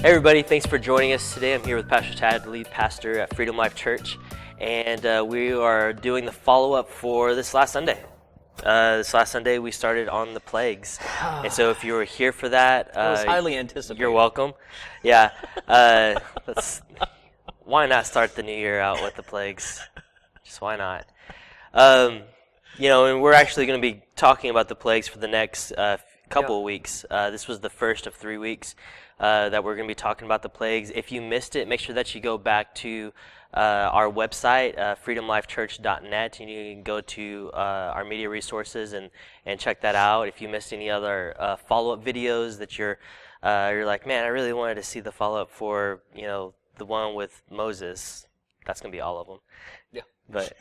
Hey everybody, thanks for joining us today. I'm here with Pastor Tad, lead pastor at Freedom Life Church, and we are doing the follow-up for this last Sunday. This last Sunday we started on the plagues, and so if you were here for that, it was highly anticipated. You're welcome. Yeah, why not start the new year out with the plagues? Just why not? And we're actually going to be talking about the plagues for the next couple of weeks. This was the first of 3 weeks that we're going to be talking about the plagues. If you missed it, make sure that you go back to our website, freedomlifechurch.net, and you can go to our media resources and check that out. If you missed any other follow-up videos that you're like, man, I really wanted to see the follow-up for, the one with Moses, that's going to be all of them. Yeah. But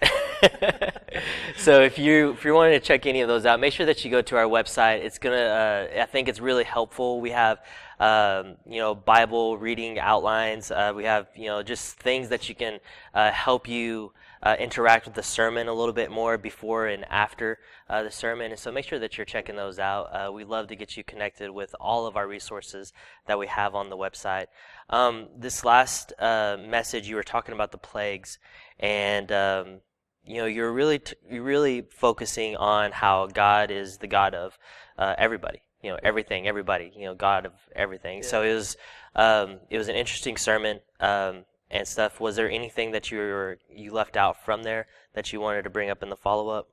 so if you wanting to check any of those out, make sure that you go to our website. It's gonna I think it's really helpful. We have Bible reading outlines. We have just things that you can help you interact with the sermon a little bit more before and after the sermon. And so make sure that you're checking those out. We love to get you connected with all of our resources that we have on the website. This last message, you were talking about the plagues, and you're really focusing on how God is the God of everybody. Everything, everybody. God of everything. Yeah. So it was an interesting sermon and stuff. Was there anything that you left out from there that you wanted to bring up in the follow up?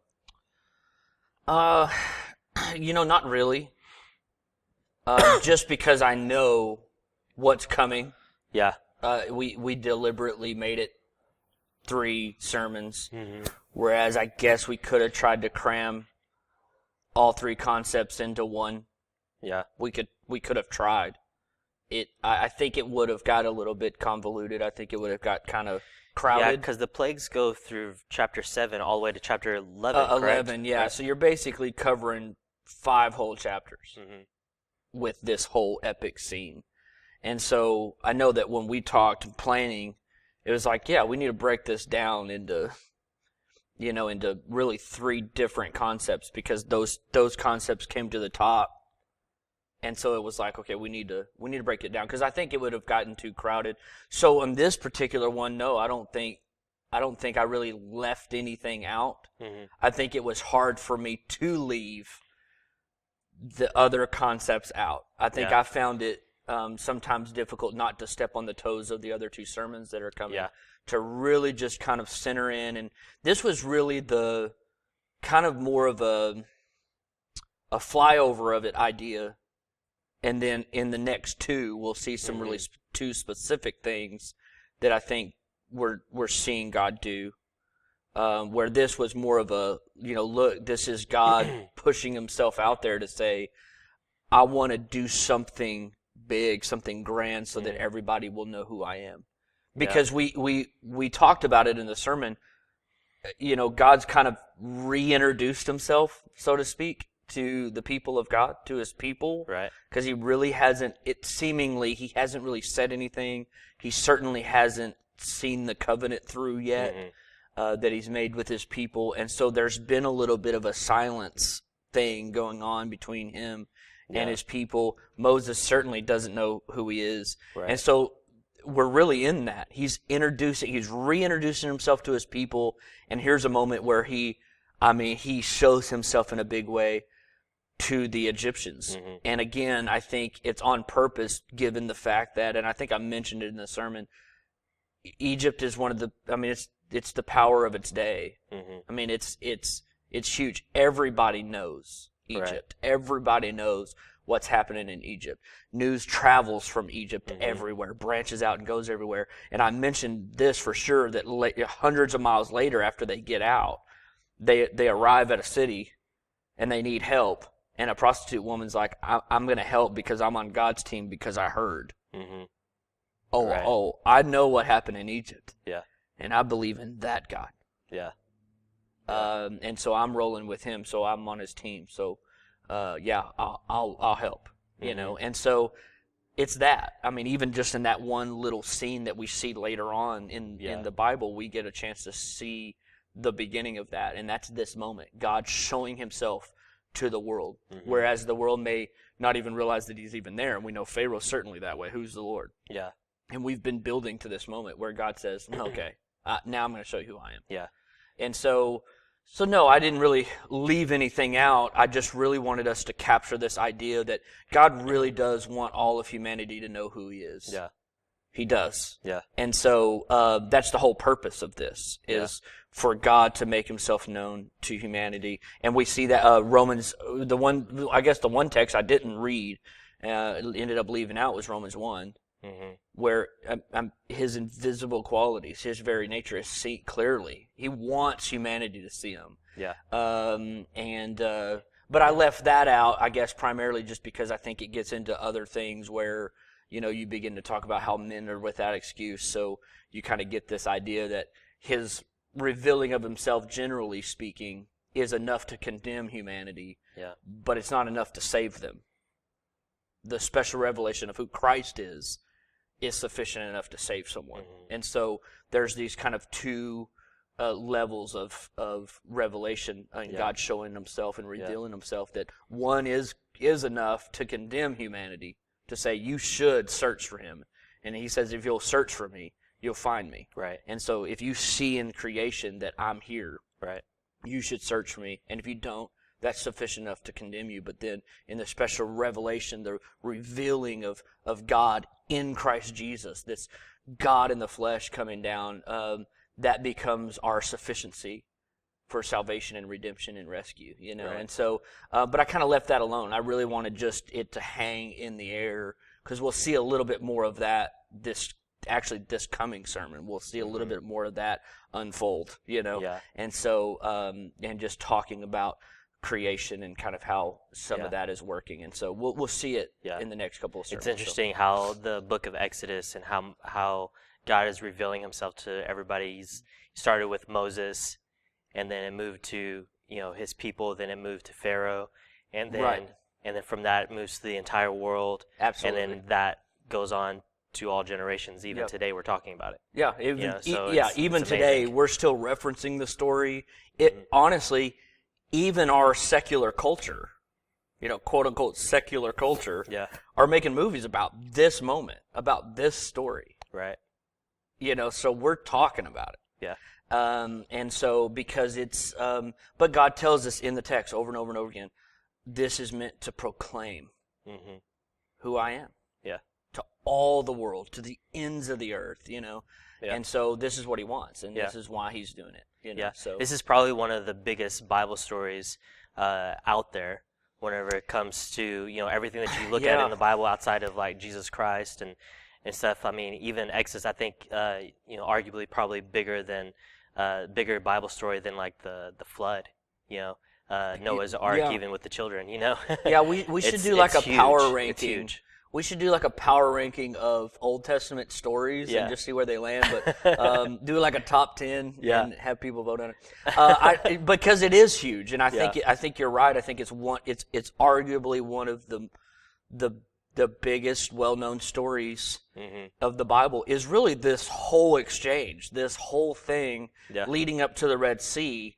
Not really. Just because I know what's coming. Yeah. We deliberately made it 3 sermons, mm-hmm. whereas I guess we could have tried to cram all 3 concepts into one. Yeah. We could have tried. I think it would have got a little bit convoluted. I think it would have got kind of crowded. Yeah, because the plagues go through chapter 7 all the way to chapter 11, 11, yeah. Right? So you're basically covering 5 whole chapters mm-hmm. with this whole epic scene. And so I know that when we talked and planning, it was like, yeah, we need to break this down into really 3 different concepts, because those concepts came to the top. And so it was like, okay, we need to break it down, because I think it would have gotten too crowded. So on this particular one, no, I don't think I really left anything out. Mm-hmm. I think it was hard for me to leave the other concepts out. I think I found it sometimes difficult not to step on the toes of the other 2 sermons that are coming, to really just kind of center in. And this was really the kind of more of a flyover of it idea. And then in the next 2, we'll see some mm-hmm. really 2 specific things that I think we're seeing God do. Where this was more of a, look, this is God pushing himself out there to say, I want to do something big, something grand, so that everybody will know who I am. Because we talked about it in the sermon. God's kind of reintroduced himself, so to speak, to the people of God, to his people. Right. Because he really hasn't, he hasn't really said anything. He certainly hasn't seen the covenant through yet mm-hmm. That he's made with his people. And so there's been a little bit of a silence thing going on between him and his people. Moses certainly doesn't know who he is. Right. And so we're really in that. He's reintroducing himself to his people. And here's a moment where he shows himself in a big way to the Egyptians. Mm-hmm. And again, I think it's on purpose, given the fact that, and I think I mentioned it in the sermon, Egypt is it's the power of its day. Mm-hmm. It's huge. Everybody knows Egypt. Right. Everybody knows what's happening in Egypt. News travels from Egypt mm-hmm. everywhere, branches out and goes everywhere. And I mentioned this for sure, that hundreds of miles later, after they get out, they arrive at a city and they need help. And a prostitute woman's like, I'm going to help because I'm on God's team, because I heard. Mm-hmm. Oh, I know what happened in Egypt. Yeah. And I believe in that God. Yeah. And so I'm rolling with him, so I'm on his team. So, I'll help, mm-hmm. And so it's that. Even just in that one little scene that we see later on in the Bible, we get a chance to see the beginning of that. And that's this moment. God showing himself to the world, Mm-hmm. whereas the world may not even realize that he's even there. And we know Pharaoh's certainly that way. Who's the Lord? Yeah. And we've been building to this moment where God says, okay, now I'm going to show you who I am. Yeah. And so no, I didn't really leave anything out. I just really wanted us to capture this idea that God really does want all of humanity to know who he is. Yeah. He does. Yeah. And so that's the whole purpose of this, is for God to make himself known to humanity. And we see that Romans, the one text I didn't read, ended up leaving out was Romans 1. Mm-hmm. Where his invisible qualities, his very nature is seen clearly. He wants humanity to see him. Yeah. But I left that out, I guess, primarily just because I think it gets into other things where, you begin to talk about how men are without excuse. So you kind of get this idea that his revealing of himself, generally speaking, is enough to condemn humanity. Yeah. But it's not enough to save them. The special revelation of who Christ is sufficient enough to save someone. Mm-hmm. And so there's these kind of two levels of revelation and God showing himself and revealing himself, that one is enough to condemn humanity, to say you should search for him. And he says, if you'll search for me, you'll find me. Right. And so if you see in creation that I'm here, right, you should search for me. And if you don't, that's sufficient enough to condemn you. But then in the special revelation, the revealing of God in Christ Jesus, this God in the flesh coming down, that becomes our sufficiency for salvation and redemption and rescue, Right. And so, but I kind of left that alone. I really wanted just it to hang in the air, because we'll see a little bit more of that this coming sermon. We'll see a little bit more of that unfold, Yeah. And so, and just talking about creation and kind of how some of that is working. And so we'll see it in the next couple of sermons. It's interesting how the book of Exodus and how God is revealing himself to everybody. He started with Moses, and then it moved to his people, then it moved to Pharaoh, and then from that it moves to the entire world. Absolutely. And then that goes on to all generations. Even today we're talking about it. Yeah, even today we're still referencing the story. Honestly, even our secular culture, quote unquote secular culture, are making movies about this moment, about this story. Right. So we're talking about it. Yeah. And so because it's, but God tells us in the text over and over and over again, this is meant to proclaim who I am. Yeah. To all the world, to the ends of the earth, Yeah. And so this is what he wants, and this is why he's doing it. So this is probably one of the biggest Bible stories out there whenever it comes to everything that you look at in the Bible outside of like Jesus Christ and stuff. I mean, even Exodus, I think arguably probably bigger Bible story than like the flood. Noah's Ark, even with the children. Yeah, we should do like a power ranking. It's huge. We should do like a power ranking of Old Testament stories and just see where they land. But do like a top 10 and have people vote on it. Because it is huge, and I think you're right. I think it's arguably one of the biggest well-known stories of the Bible is really this whole exchange, this whole thing leading up to the Red Sea.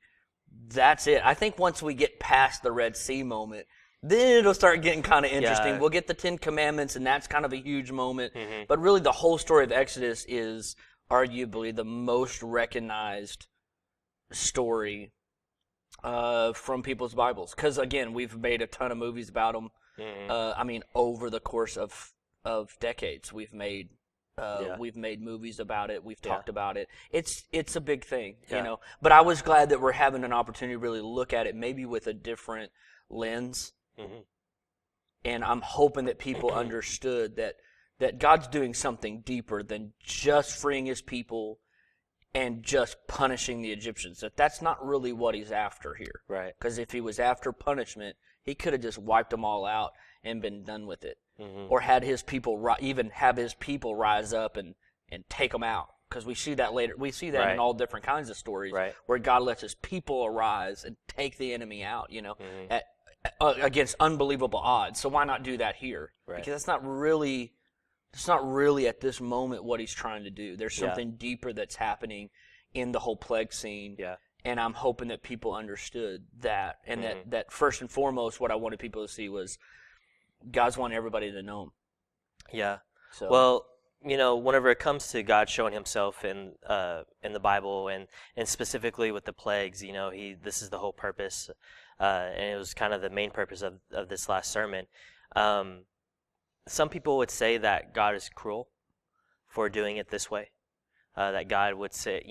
That's it. I think once we get past the Red Sea moment, then it'll start getting kind of interesting. We'll get the 10 Commandments, and that's kind of a huge moment. But really, the whole story of Exodus is arguably the most recognized story from people's Bibles. Because, again, we've made a ton of movies about them. I mean, over the course of decades, we've made movies about it. We've talked about it. It's a big thing, But I was glad that we're having an opportunity to really look at it, maybe with a different lens. And I'm hoping that people understood that God's doing something deeper than just freeing his people and just punishing the Egyptians. That's not really what he's after here. Right. Because if he was after punishment, he could have just wiped them all out and been done with it. Or had his people even have his people rise up and take them out. Because we see that later. We see that in all different kinds of stories where God lets his people arise and take the enemy out, against unbelievable odds. So why not do that here? Right. Because it's not really at this moment what he's trying to do. There's something deeper that's happening in the whole plague scene. Yeah. And I'm hoping that people understood that, and that first and foremost, what I wanted people to see was God's wanting everybody to know Him. Yeah. So, Well, whenever it comes to God showing Himself in the Bible, and specifically with the plagues, this is the whole purpose, and it was kind of the main purpose of this last sermon. Some people would say that God is cruel for doing it this way. That God would say,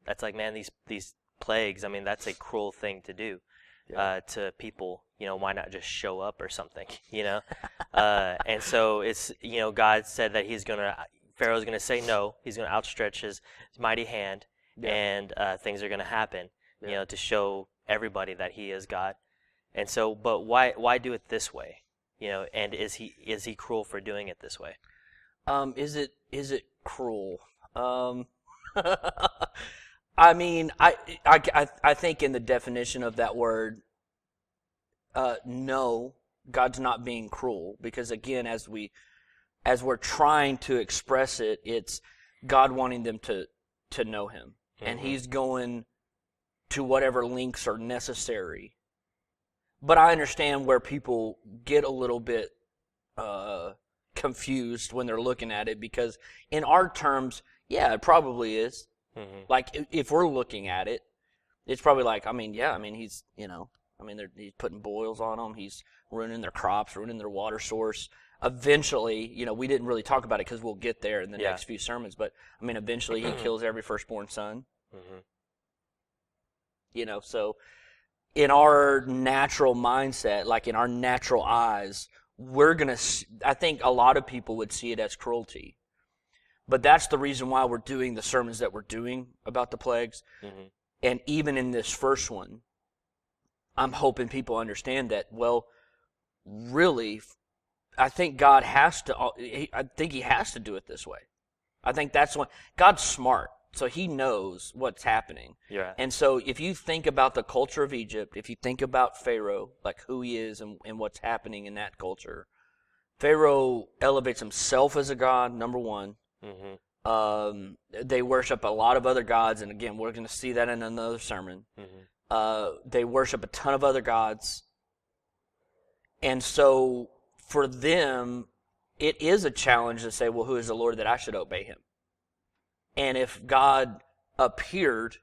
that's like, man, these plagues. I mean, that's a cruel thing to do to people. Why not just show up or something? And so it's God said that Pharaoh's gonna say no. He's gonna outstretch his mighty hand, and things are gonna happen. To show everybody that He is God. And so, but why do it this way? And is he cruel for doing it this way? Is it cruel? I mean, I think in the definition of that word, no, God's not being cruel, because again, as we're trying to express it, it's God wanting them to know Him, and He's going to whatever lengths are necessary. But I understand where people get a little bit confused when they're looking at it, because in our terms, yeah, it probably is. Like, if we're looking at it, it's probably like, he's, he's putting boils on them, he's ruining their crops, ruining their water source. Eventually, we didn't really talk about it because we'll get there in the next few sermons, but, eventually He kills every firstborn son. So in our natural mindset, like in our natural eyes, I think a lot of people would see it as cruelty. But that's the reason why we're doing the sermons that we're doing about the plagues. And even in this first one, I'm hoping people understand that, well, really, I think God has to, I think He has to do it this way. I think that's when, God's smart, so He knows what's happening. Yeah. And so if you think about the culture of Egypt, if you think about Pharaoh, like who he is and what's happening in that culture, Pharaoh elevates himself as a god, number one. They worship a lot of other gods, and again, we're going to see that in another sermon. They worship a ton of other gods. And so for them, it is a challenge to say, well, who is the Lord that I should obey Him? And if God appeared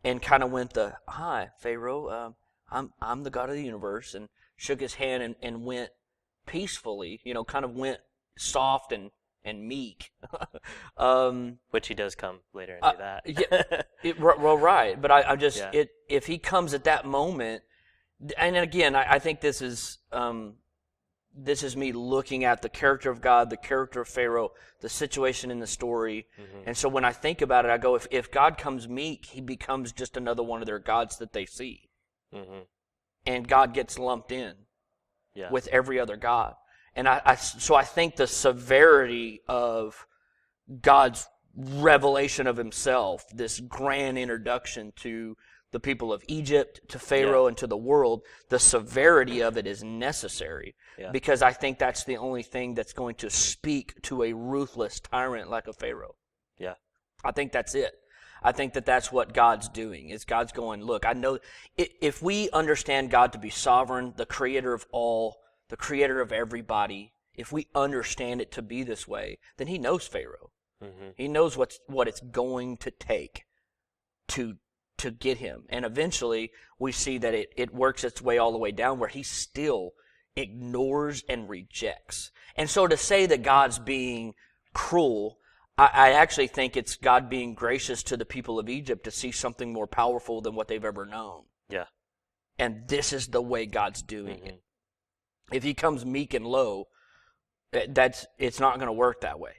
and kind of went hi, Pharaoh, I'm the God of the universe, and shook His hand and went peacefully, kind of went soft and meek. Which He does come later and do that. Right. But I just, if He comes at that moment, and again, I think this is me looking at the character of God, the character of Pharaoh, the situation in the story. And so when I think about it, I go, if God comes meek, He becomes just another one of their gods that they see. And God gets lumped in with every other god. And so I think the severity of God's revelation of Himself, this grand introduction to the people of Egypt, to Pharaoh, and to the world, the severity of it is necessary. Because I think that's the only thing that's going to speak to a ruthless tyrant like a Pharaoh. I think that's it. I think that's what God's doing, is God's going, look, I know, if we understand God to be sovereign, the creator of all, the creator of everybody, if we understand it to be this way, then He knows Pharaoh. He knows what it's going to take to get him. And eventually we see that it works its way all the way down where he still ignores and rejects. And so to say that God's being cruel, I actually think it's God being gracious to the people of Egypt to see something more powerful than what they've ever known. And this is the way God's doing it. If He comes meek and low, it's not going to work that way.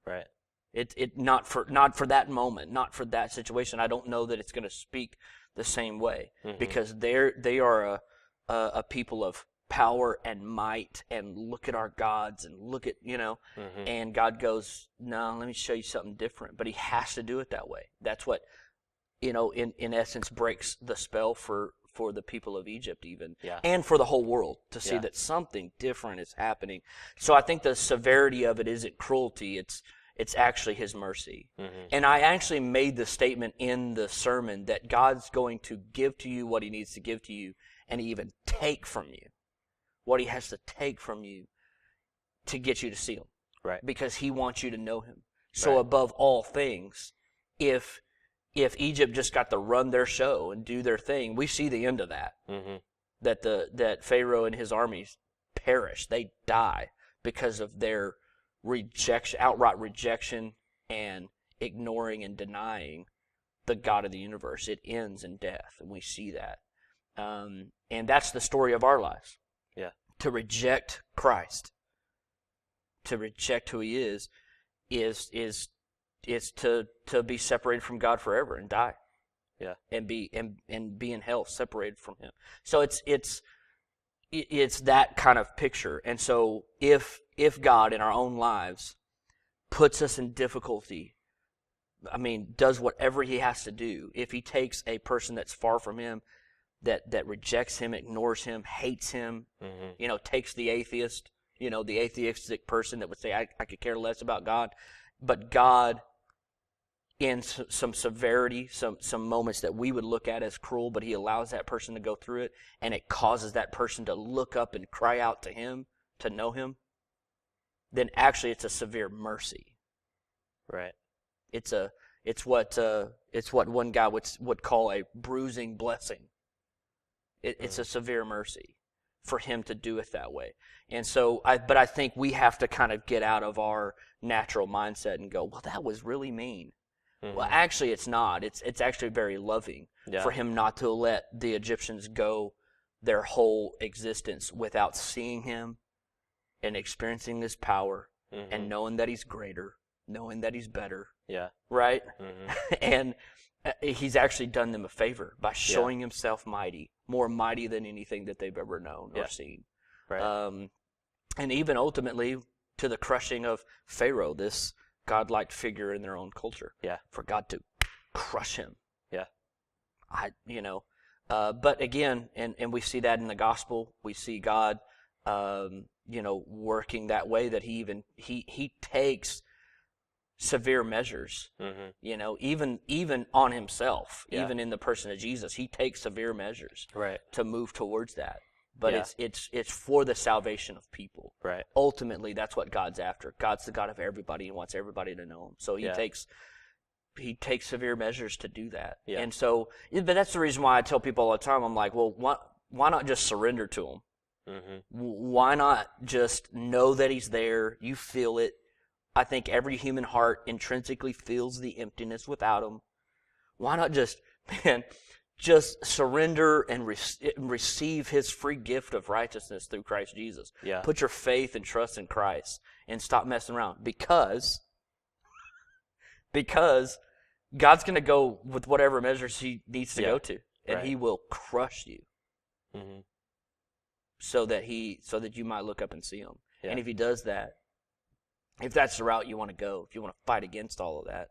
Right. It not for that moment, not for that situation. I don't know that it's going to speak the same way, because they are a people of power and might, and look at our gods, and look at and God goes, no, let me show you something different. But He has to do it that way. That's what in essence breaks the spell for the people of Egypt even, and for the whole world to see that something different is happening. So I think the severity of it isn't cruelty. It's actually his mercy. Mm-hmm. And I actually made the statement in the sermon that God's going to give to you what he needs to give to you, and even take from you what he has to take from you to get you to see him. Right. Because he wants you to know him. So Right. above all things, if Egypt just got to run their show and do their thing, we see the end of that. Mm-hmm. That Pharaoh and his armies perish. They die because of their outright rejection and ignoring and denying the God of the universe. It ends in death, and we see that. And that's the story of our lives. Yeah. To reject Christ, to reject who he is to be separated from God forever and die. Yeah. And be in hell, separated from him. So it's that kind of picture. And so if God in our own lives puts us in difficulty, I mean, does whatever he has to do, if he takes a person that's far from him, that rejects him, ignores him, hates him, Mm-hmm. Takes the atheist, the atheistic person that would say, I could care less about God, but God, in some severity, some moments that we would look at as cruel, but he allows that person to go through it, and it causes that person to look up and cry out to him, to know him, then actually it's a severe mercy. Right. It's what one guy would call a bruising blessing. It's a severe mercy for him to do it that way. And so, I think we have to kind of get out of our natural mindset and go, well, that was really mean. Mm-hmm. Well, actually, it's not. It's actually very loving for him not to let the Egyptians go their whole existence without seeing him and experiencing his power and knowing that he's greater, knowing that he's better. Yeah. Right? Mm-hmm. And he's actually done them a favor by showing himself mighty, more mighty than anything that they've ever known or seen. Right. And even ultimately to the crushing of Pharaoh, this godlike figure in their own culture. Yeah. For God to crush him. Yeah. But again, and we see that in the gospel, we see God, working that way, that he takes severe measures, even on himself, even in the person of Jesus, he takes severe measures to move towards that. But it's for the salvation of people. Right. Ultimately, that's what God's after. God's the God of everybody and wants everybody to know him. So he takes severe measures to do that. Yeah. And so, but that's the reason why I tell people all the time, I'm like, well, why not just surrender to him? Mm-hmm. Why not just know that he's there? You feel it. I think every human heart intrinsically feels the emptiness without him. Why not just surrender and receive his free gift of righteousness through Christ Jesus? Yeah. Put your faith and trust in Christ and stop messing around, because God's going to go with whatever measures he needs to go to, and he will crush you, so that you might look up and see him. Yeah. And if he does that, if that's the route you want to go, if you want to fight against all of that,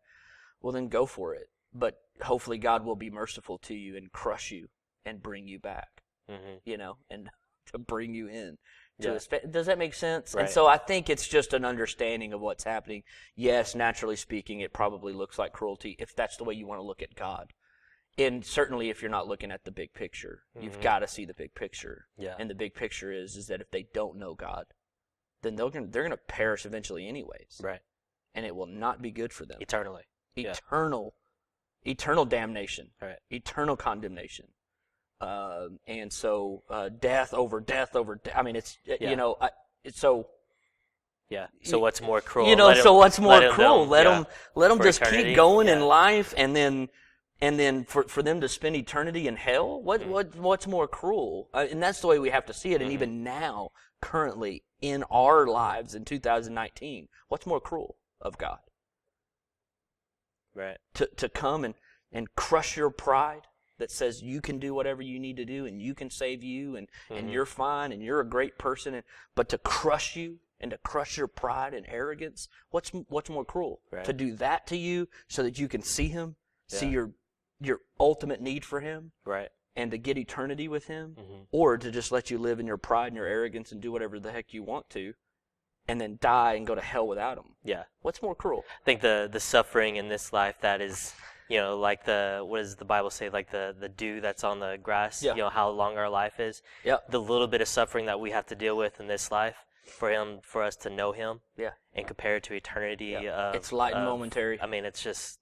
well, then go for it. But hopefully God will be merciful to you and crush you and bring you back, and to bring you in. Does that make sense? Right. And so I think it's just an understanding of what's happening. Yes, naturally speaking, it probably looks like cruelty if that's the way you want to look at God. And certainly if you're not looking at the big picture, you've got to see the big picture. Yeah. And the big picture is that if they don't know God, then they're going to perish eventually anyways. Right. And it will not be good for them. Eternally. Eternal damnation. Right. Eternal condemnation. And so death over death. I mean, it's it's so. Yeah. So what's more cruel? What's more cruel? Let them just eternity. Keep going in life, and then for them to spend eternity in hell. What's more cruel? And that's the way we have to see it. And even now, currently in our lives in 2019, what's more cruel of God? Right. To come and crush your pride that says you can do whatever you need to do and you can save you and you're fine and you're a great person, but to crush you and to crush your pride and arrogance, what's more cruel? Right. To do that to you so that you can see him, see your ultimate need for him, right, and to get eternity with him, or to just let you live in your pride and your arrogance and do whatever the heck you want to, and then die and go to hell without him. Yeah. What's more cruel? I think the suffering in this life that is, like what does the Bible say, like the dew that's on the grass, how long our life is. Yeah. The little bit of suffering that we have to deal with in this life for us to know him. Yeah. And compare it to eternity. Yeah. It's light and momentary. I mean, it's just,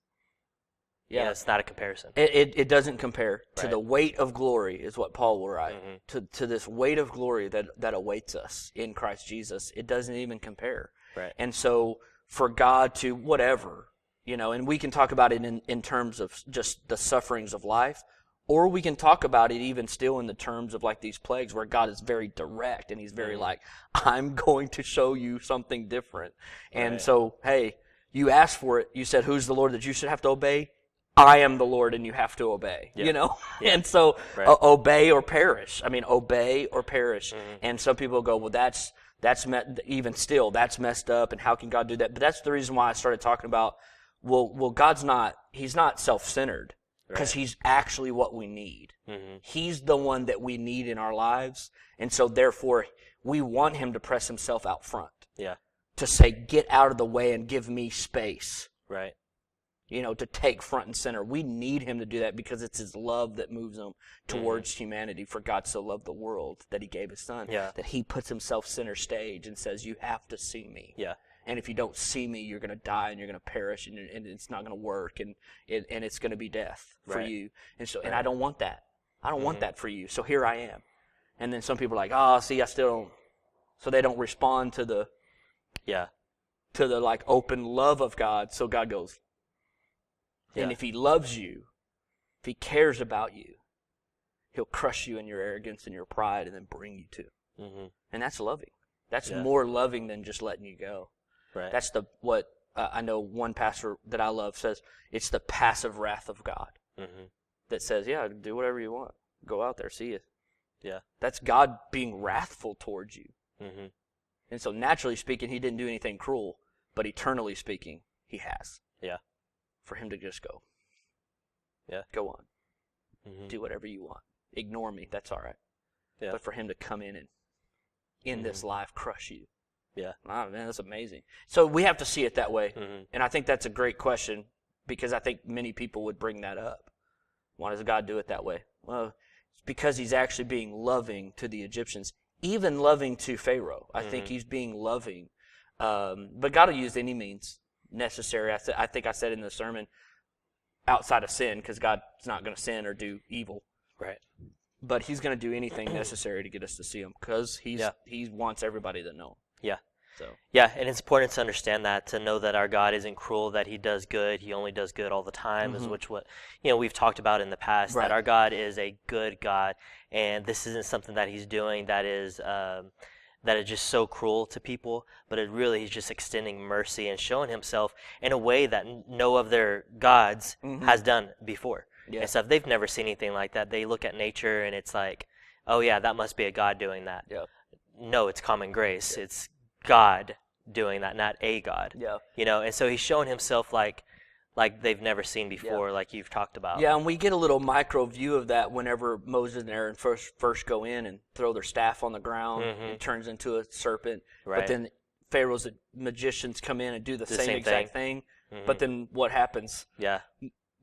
it's not a comparison. It doesn't compare to Right. the weight of glory, is what Paul will write. To this weight of glory that awaits us in Christ Jesus. It doesn't even compare. Right. And so for God to whatever, and we can talk about it in terms of just the sufferings of life, or we can talk about it even still in the terms of like these plagues where God is very direct and he's very like, I'm going to show you something different. And so, hey, you asked for it. You said, who's the Lord that you should have to obey? I am the Lord and you have to obey, And so obey or perish. I mean, obey or perish. And some people go, well, that's even still, that's messed up. And how can God do that? But that's the reason why I started talking about, well, he's not self-centered because he's actually what we need. He's the one that we need in our lives. And so therefore we want him to press himself out front. Yeah. To say, get out of the way and give me space. Right. To take front and center. We need him to do that because it's his love that moves him towards humanity. For God so loved the world that he gave his son. Yeah. That he puts himself center stage and says, you have to see me. Yeah. And if you don't see me, you're going to die and you're going to perish and it's not going to work and it's going to be death for you. And so, and I don't want that. I don't want that for you. So here I am. And then some people are like, oh, see, I still don't. So they don't respond to the like open love of God. So God goes, and if he loves you, if he cares about you, he'll crush you in your arrogance and your pride and then bring you to. And that's loving. That's more loving than just letting you go. Right. That's what I know one pastor that I love says, it's the passive wrath of God that says, yeah, do whatever you want. Go out there, see it. Yeah. That's God being wrathful towards you. And so naturally speaking, he didn't do anything cruel, but eternally speaking, he has. Yeah. For him to just go. Yeah. Go on. Do whatever you want. Ignore me. That's all right. Yeah. But for him to come in and in this life crush you. Yeah. Wow, man, that's amazing. So we have to see it that way. And I think that's a great question because I think many people would bring that up. Why does God do it that way? Well, it's because he's actually being loving to the Egyptians, even loving to Pharaoh. I think he's being loving. But God will use any means necessary. I think I said in the sermon, outside of sin, because God's not going to sin or do evil. Right. But he's going to do anything necessary to get us to see him because he wants everybody to know. Yeah. So. Yeah, and it's important to understand that, to know that our God isn't cruel, that he does good. He only does good all the time, is what we've talked about in the past, that our God is a good God, and this isn't something that he's doing that is just so cruel to people, but he's just extending mercy and showing himself in a way that no other gods has done before. Yeah. And stuff. They've never seen anything like that. They look at nature and it's like, oh yeah, that must be a God doing that. Yeah. No, it's common grace. Yeah. It's God doing that, not a God. Yeah. And so he's showing himself like they've never seen before, like you've talked about. Yeah, and we get a little micro view of that whenever Moses and Aaron first go in and throw their staff on the ground and it turns into a serpent. Right. But then Pharaoh's magicians come in and do the same exact thing. But then what happens? Yeah.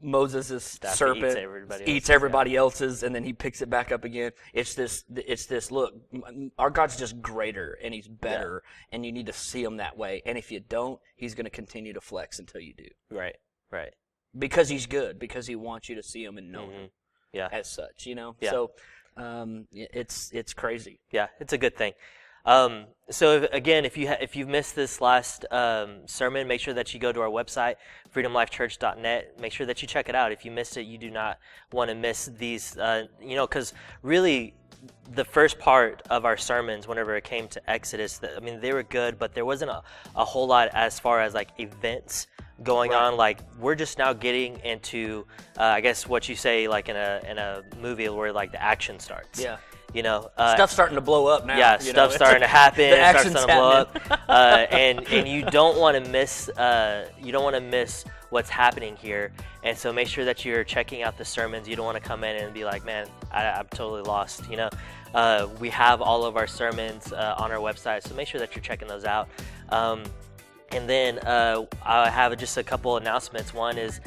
Moses' Staff serpent eats everybody else's, and then he picks it back up again. It's this. Look, our God's just greater, and he's better, and you need to see him that way. And if you don't, he's going to continue to flex until you do. Right. Right. Because he's good, because he wants you to see him and know him. Yeah. As such, Yeah. So, it's crazy. Yeah, it's a good thing. So again, if you've missed this last sermon, make sure that you go to our website, freedomlifechurch.net. Make sure that you check it out. If you missed it, you do not want to miss these. Because really, the first part of our sermons, whenever it came to Exodus, they were good, but there wasn't a whole lot as far as like events going on. Like we're just now getting into, I guess what you say like in a movie where like the action starts. Yeah. Stuff's starting to blow up now. Yeah, stuff's starting to happen. The It starts action's to blow up, happening. and you don't want to miss what's happening here. And so make sure that you're checking out the sermons. You don't want to come in and be like, man, I'm totally lost. We have all of our sermons on our website, so make sure that you're checking those out. And then I have just a couple announcements. One is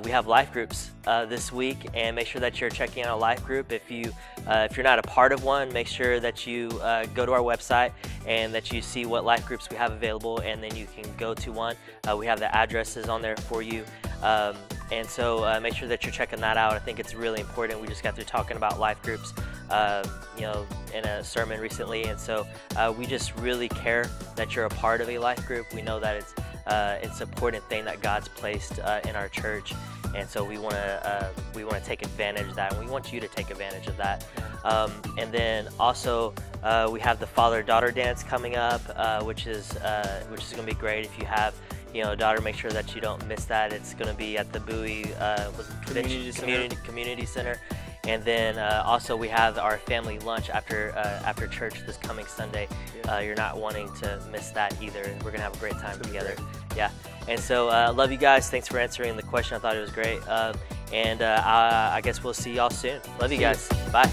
we have life groups this week, and make sure that you're checking out a life group. If you're not a part of one, make sure that you go to our website and that you see what life groups we have available, and then you can go to one. We have the addresses on there for you, and so make sure that you're checking that out. I think it's really important. We just got through talking about life groups, in a sermon recently, and so we just really care that you're a part of a life group. We know that it's an important thing that God's placed in our church, and so we want to take advantage of that, and we want you to take advantage of that. And then also we have the father-daughter dance coming up, which is going to be great. If you have a daughter, make sure that you don't miss that. It's going to be at the Bowie Community Center. And then also we have our family lunch after church this coming Sunday. You're not wanting to miss that either. We're going to have a great time together. Yeah. And so love you guys. Thanks for answering the question. I thought it was great. And I guess we'll see y'all soon. Love you guys. Bye.